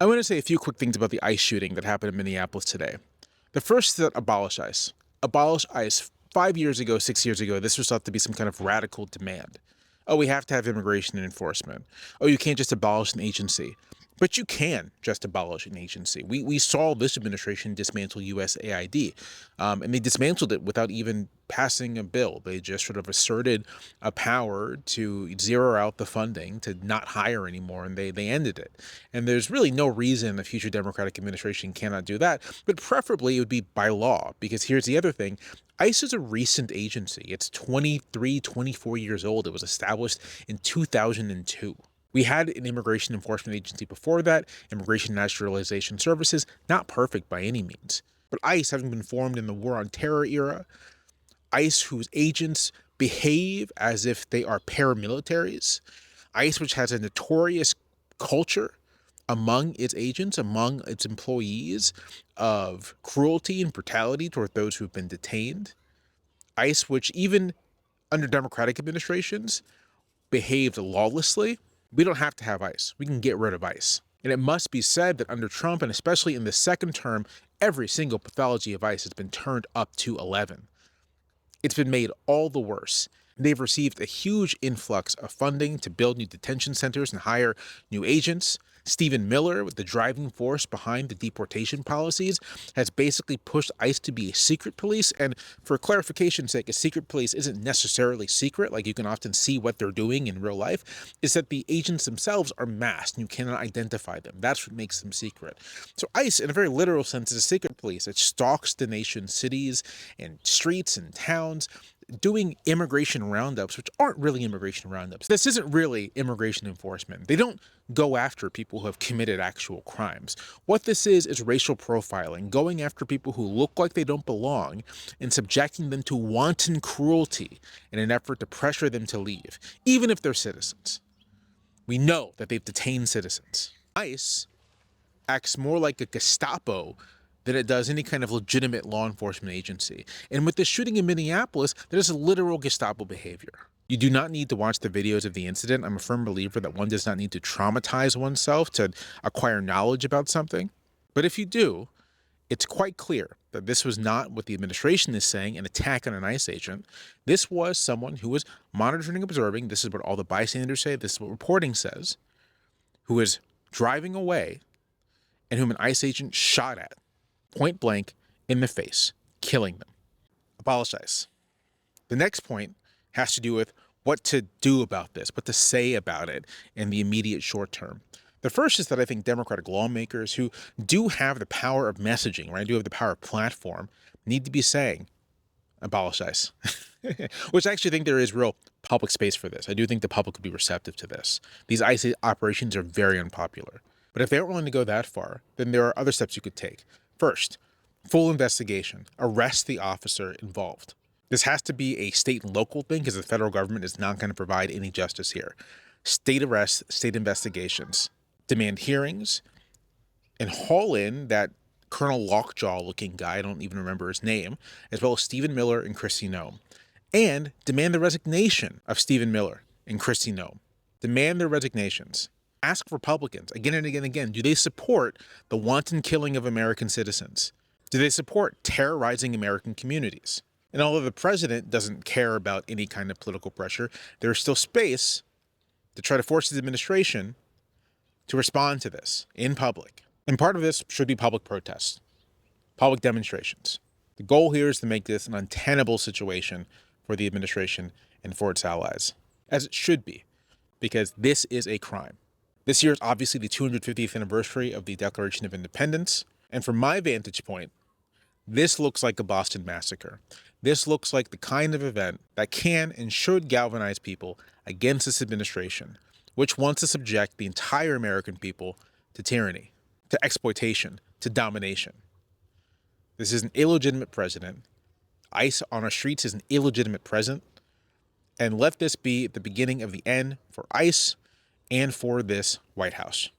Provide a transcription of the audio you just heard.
I want to say a few quick things about the ICE shooting that happened in Minneapolis today. The first is that abolish ICE. Abolish ICE. 5 years ago, 6 years ago, this was thought to be some kind of radical demand. Oh, we have to have immigration and enforcement. Oh, you can't just abolish an agency. But you can just abolish an agency. We saw this administration dismantle USAID, and they dismantled it without even passing a bill. They just sort of asserted a power to zero out the funding, to not hire anymore, and they ended it. And there's really no reason a future Democratic administration cannot do that, but preferably it would be by law, because here's the other thing. ICE is a recent agency. It's 23, 24 years old. It was established in 2002. We had an immigration enforcement agency before that, Immigration and Naturalization Services, not perfect by any means. But ICE, having been formed in the War on Terror era, ICE whose agents behave as if they are paramilitaries, ICE which has a notorious culture among its agents, among its employees, of cruelty and brutality toward those who've been detained, ICE which even under Democratic administrations behaved lawlessly. We don't have to have ICE. We can get rid of ICE. And it must be said that under Trump, and especially in the second term, every single pathology of ICE has been turned up to 11. It's been made all the worse. They've received a huge influx of funding to build new detention centers and hire new agents. Stephen Miller, with the driving force behind the deportation policies, has basically pushed ICE to be a secret police. And for clarification's sake, a secret police isn't necessarily secret, like you can often see what they're doing in real life. Is that the agents themselves are masked and you cannot identify them. That's what makes them secret. So ICE, in a very literal sense, is a secret police. It stalks the nation's cities and streets and towns, doing immigration roundups, which aren't really immigration roundups. This isn't really immigration enforcement. They don't go after people who have committed actual crimes. What this is racial profiling, going after people who look like they don't belong and subjecting them to wanton cruelty in an effort to pressure them to leave, even if they're citizens. We know that they've detained citizens. ICE acts more like a Gestapo than it does any kind of legitimate law enforcement agency. And with this shooting in Minneapolis, there's a literal Gestapo behavior. You do not need to watch the videos of the incident. I'm a firm believer that one does not need to traumatize oneself to acquire knowledge about something. But if you do, it's quite clear that this was not what the administration is saying, an attack on an ICE agent. This was someone who was monitoring and observing. This is what all the bystanders say. This is what reporting says. Who was driving away and whom an ICE agent shot at point blank in the face, killing them. Abolish ICE. The next point has to do with what to do about this, what to say about it in the immediate short term. The first is that I think Democratic lawmakers who do have the power of messaging, right, do have the power of platform, need to be saying, abolish ICE. Which I actually think there is real public space for this. I do think the public would be receptive to this. These ICE operations are very unpopular. But if they aren't willing to go that far, then there are other steps you could take. First, full investigation. Arrest the officer involved. This has to be a state and local thing because the federal government is not going to provide any justice here. State arrests, state investigations. Demand hearings and haul in that Colonel Lockjaw-looking guy, I don't even remember his name, as well as Stephen Miller and Kristi Noem. And demand the resignation of Stephen Miller and Kristi Noem. Demand their resignations. Ask Republicans again and again and again, do they support the wanton killing of American citizens? Do they support terrorizing American communities? And although the president doesn't care about any kind of political pressure, there is still space to try to force his administration to respond to this in public. And part of this should be public protests, public demonstrations. The goal here is to make this an untenable situation for the administration and for its allies, as it should be, because this is a crime. This year is obviously the 250th anniversary of the Declaration of Independence, and from my vantage point, this looks like a Boston Massacre. This looks like the kind of event that can and should galvanize people against this administration, which wants to subject the entire American people to tyranny, to exploitation, to domination. This is an illegitimate president. ICE on our streets is an illegitimate president. And let this be the beginning of the end for ICE and for this White House.